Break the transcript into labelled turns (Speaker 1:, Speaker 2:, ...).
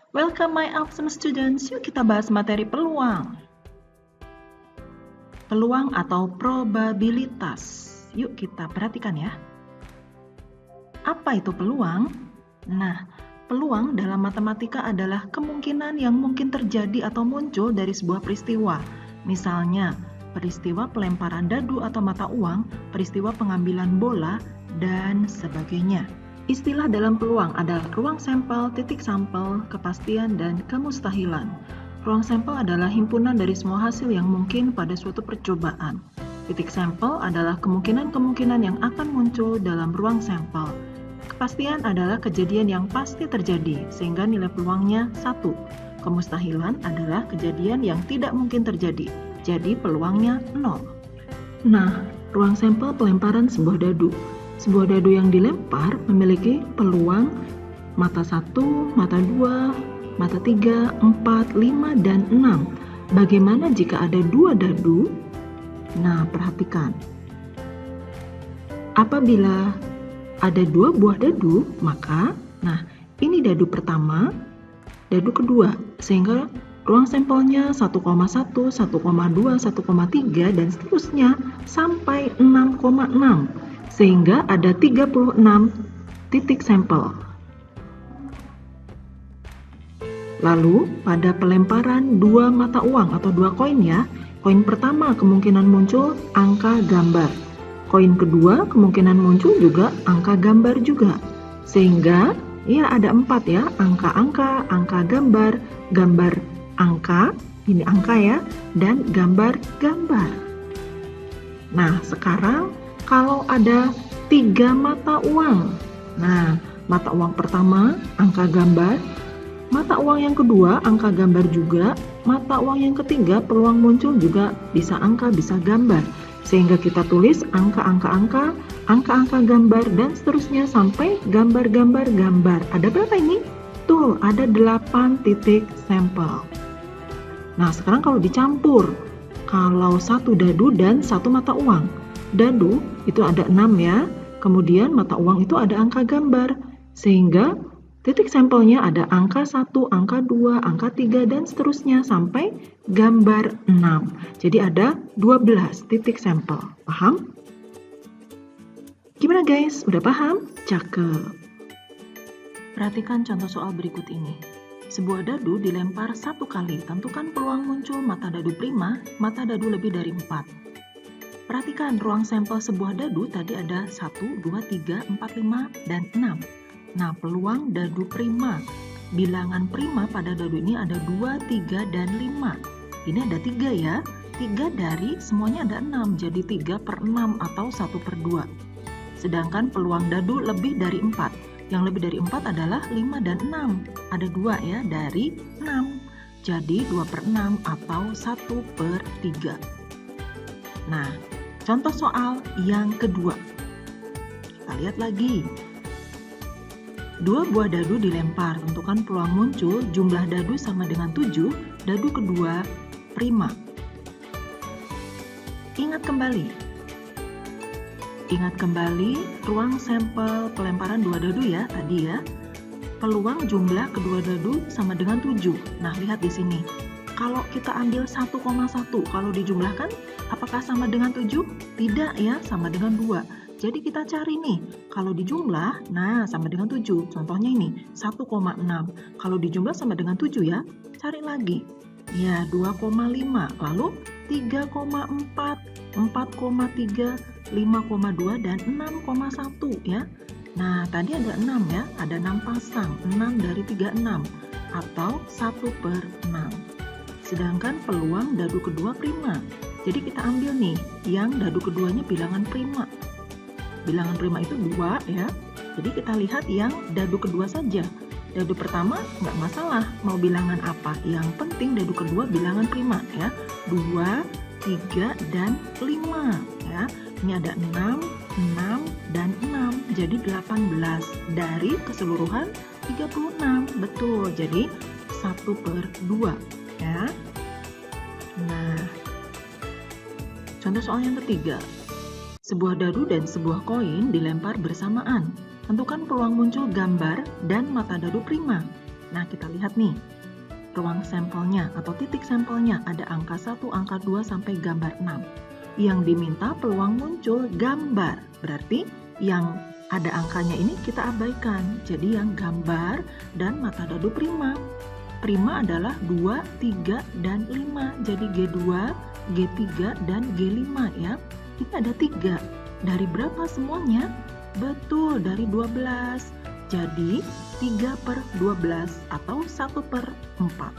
Speaker 1: Welcome my awesome students, yuk kita bahas materi peluang. Peluang atau probabilitas. Yuk kita perhatikan ya. Apa itu peluang? Nah, peluang dalam matematika adalah kemungkinan yang mungkin terjadi atau muncul dari sebuah peristiwa. Misalnya, peristiwa pelemparan dadu atau mata uang, peristiwa pengambilan bola, dan sebagainya. Istilah dalam peluang adalah ruang sampel, titik sampel, kepastian, dan kemustahilan. Ruang sampel adalah himpunan dari semua hasil yang mungkin pada suatu percobaan. Titik sampel adalah kemungkinan-kemungkinan yang akan muncul dalam ruang sampel. Kepastian adalah kejadian yang pasti terjadi, sehingga nilai peluangnya 1. Kemustahilan adalah kejadian yang tidak mungkin terjadi, jadi peluangnya 0. Nah, ruang sampel pelemparan sebuah dadu. Sebuah dadu yang dilempar memiliki peluang mata 1, mata 2, mata 3, 4, 5, dan 6. Bagaimana jika ada 2 dadu? Nah, perhatikan. Apabila ada 2 buah dadu, maka, ini dadu pertama, dadu kedua, sehingga ruang sampelnya 1,1, 1,2, 1,3, dan seterusnya sampai 6,6. Sehingga ada 36 titik sampel. Lalu pada pelemparan 2 mata uang atau 2 koin ya, koin pertama kemungkinan muncul angka gambar. Koin kedua kemungkinan muncul juga angka gambar juga. Sehingga ya ada 4 ya, angka-angka, angka gambar, gambar angka, ini angka ya, dan gambar-gambar. Nah, sekarang kalau ada 3 mata uang. Nah, mata uang pertama angka gambar, mata uang yang kedua angka gambar juga, mata uang yang ketiga peluang muncul juga bisa angka, bisa gambar. Sehingga kita tulis angka-angka-angka, angka-angka gambar, dan seterusnya sampai gambar-gambar gambar. Ada berapa ini? Tuh, ada 8 titik sampel. Nah, sekarang kalau dicampur, kalau 1 dadu dan 1 mata uang. Dadu itu ada 6 ya, kemudian mata uang itu ada angka gambar, sehingga titik sampelnya ada angka 1, angka 2, angka 3, dan seterusnya sampai gambar 6. Jadi ada 12 titik sampel. Paham? Gimana guys? Udah paham? Cakep. Perhatikan contoh soal berikut ini. Sebuah dadu dilempar 1 kali, tentukan peluang muncul mata dadu prima, mata dadu lebih dari 4. Perhatikan ruang sampel sebuah dadu tadi ada 1, 2, 3, 4, 5, dan 6. Nah, peluang dadu prima. Bilangan prima pada dadu ini ada 2, 3, dan 5. Ini ada 3 ya. 3 dari semuanya ada 6, jadi 3/6 atau 1/2. Sedangkan peluang dadu lebih dari 4. Yang lebih dari 4 adalah 5 dan 6. Ada 2 ya dari 6. Jadi 2/6 atau 1/3. Nah, contoh soal yang kedua. Kita lihat lagi. 2 buah dadu dilempar, tentukan peluang muncul, jumlah dadu sama dengan 7, dadu kedua prima. Ingat kembali ruang sampel pelemparan 2 dadu ya tadi ya. Peluang jumlah kedua dadu sama dengan 7. Nah, lihat di sini. Kalau kita ambil 1,1, kalau dijumlahkan, apakah sama dengan 7? Tidak ya, sama dengan 2. Jadi kita cari nih, kalau dijumlah, nah sama dengan 7. Contohnya ini, 1,6. Kalau dijumlah sama dengan 7 ya, cari lagi. Ya, 2,5. Lalu 3,4, 4,3, 5,2, dan 6,1 ya. Nah, tadi ada 6 ya, ada 6 pasang, 6 dari 36, atau 1/6. Sedangkan peluang dadu kedua prima. Jadi kita ambil nih, yang dadu keduanya bilangan prima. Bilangan prima itu 2 ya. Jadi kita lihat yang dadu kedua saja. Dadu pertama nggak masalah, mau bilangan apa. Yang penting dadu kedua bilangan prima ya. 2, 3, dan 5 ya. Ini ada 6, 6, dan 6. Jadi 18 dari keseluruhan 36. Betul, jadi 1/2. Ya. Nah, contoh soal yang ketiga. Sebuah dadu dan sebuah koin dilempar bersamaan. Tentukan peluang muncul gambar dan mata dadu prima. Nah, kita lihat nih, ruang sampelnya atau titik sampelnya ada angka 1, angka 2, sampai gambar 6. Yang diminta peluang muncul gambar, berarti yang ada angkanya ini kita abaikan. Jadi yang gambar dan mata dadu prima. Prima adalah 2, 3, dan 5. Jadi G2, G3, dan G5 ya. Ini ada 3. Dari berapa semuanya? Betul, dari 12. Jadi 3/12 atau 1/4.